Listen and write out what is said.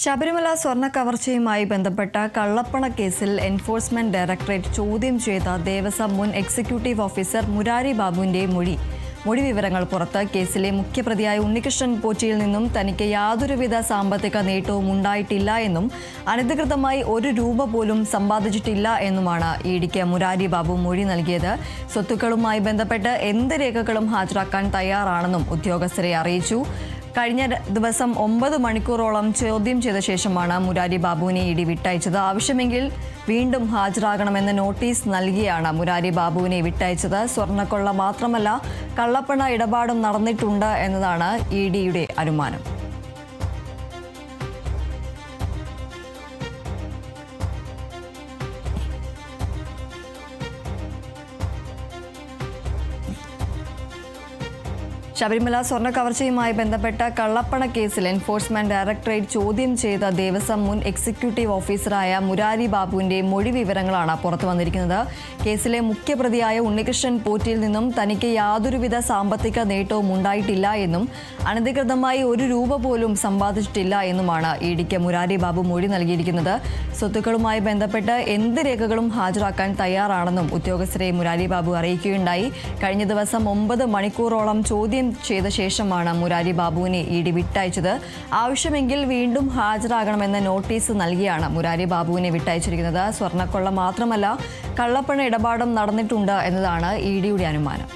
ശബരിമല സ്വർണ്ണ കവർച്ചയുമായി ബന്ധപ്പെട്ട കള്ളപ്പണ കേസിൽ എൻഫോഴ്സ്മെന്റ് ഡയറക്ടറേറ്റ് ചോദ്യം ചെയ്ത ദേവസ്വം മുൻ എക്സിക്യൂട്ടീവ് ഓഫീസർ മുരാരി ബാബുവിന്റെ മൊഴി വിവരങ്ങൾ പുറത്ത്. കേസിലെ മുഖ്യപ്രതിയായ ഉണ്ണികൃഷ്ണൻ പോറ്റിയിൽ നിന്നും തനിക്ക് യാതൊരുവിധ സാമ്പത്തിക നേട്ടവും ഉണ്ടായിട്ടില്ല എന്നും അനധികൃതമായി ₹1 പോലും സമ്പാദിച്ചിട്ടില്ല എന്നുമാണ് ഇഡിക്ക് മുരാരി ബാബു മൊഴി നൽകിയത്. സ്വത്തുക്കളുമായി ബന്ധപ്പെട്ട് എന്ത് രേഖകളും ഹാജരാക്കാൻ തയ്യാറാണെന്നും ഉദ്യോഗസ്ഥരെ അറിയിച്ചു. കഴിഞ്ഞ ദിവസം 9 മണിക്കൂറോളം ചോദ്യം ചെയ്ത ശേഷമാണ് മുരാരി ബാബുവിനെ ഇഡി വിട്ടയച്ചത്. ആവശ്യമെങ്കിൽ വീണ്ടും ഹാജരാകണമെന്ന നോട്ടീസ് നൽകിയാണ് മുരാരി ബാബുവിനെ വിട്ടയച്ചത്. സ്വർണ്ണക്കൊള്ള മാത്രമല്ല, കള്ളപ്പണ ഇടപാടും നടന്നിട്ടുണ്ട് എന്നതാണ് ഇഡിയുടെ അനുമാനം. ശബരിമല സ്വർണ്ണ കവർച്ചയുമായി ബന്ധപ്പെട്ട കള്ളപ്പണ കേസിൽ എൻഫോഴ്സ്മെന്റ് ഡയറക്ടറേറ്റ് ചോദ്യം ചെയ്ത ദേവസ്വം മുൻ എക്സിക്യൂട്ടീവ് ഓഫീസറായ മുരാരി ബാബുവിന്റെ മൊഴി വിവരങ്ങളാണ് പുറത്തു വന്നിരിക്കുന്നത്. കേസിലെ മുഖ്യപ്രതിയായ ഉണ്ണികൃഷ്ണൻ പോറ്റിയിൽ നിന്നും തനിക്ക് യാതൊരുവിധ സാമ്പത്തിക നേട്ടവും ഉണ്ടായിട്ടില്ല എന്നും അനധികൃതമായി ₹1 പോലും സമ്പാദിച്ചിട്ടില്ല എന്നുമാണ് ഇഡിക്ക് മുരാരി ബാബു മൊഴി നൽകിയിരിക്കുന്നത്. സ്വത്തുക്കളുമായി ബന്ധപ്പെട്ട് എന്ത് രേഖകളും ഹാജരാക്കാൻ തയ്യാറാണെന്നും ഉദ്യോഗസ്ഥരെ മുരാരി ബാബു അറിയിക്കുകയുണ്ടായി. കഴിഞ്ഞ ദിവസം 9 മണിക്കൂറോളം ചോദ്യം ചെയ്ത ശേഷമാണ് മുരാരി ബാബുവിനെ ഇഡി വിട്ടയച്ചത്. ആവശ്യമെങ്കിൽ വീണ്ടും ഹാജരാകണമെന്ന നോട്ടീസ് നൽകിയാണ് മുരാരി ബാബുവിനെ വിട്ടയച്ചിരിക്കുന്നത്. സ്വർണ്ണക്കൊള്ള മാത്രമല്ല, കള്ളപ്പണ ഇടപാടും നടന്നിട്ടുണ്ട് എന്നതാണ് ഇഡിയുടെ അനുമാനം.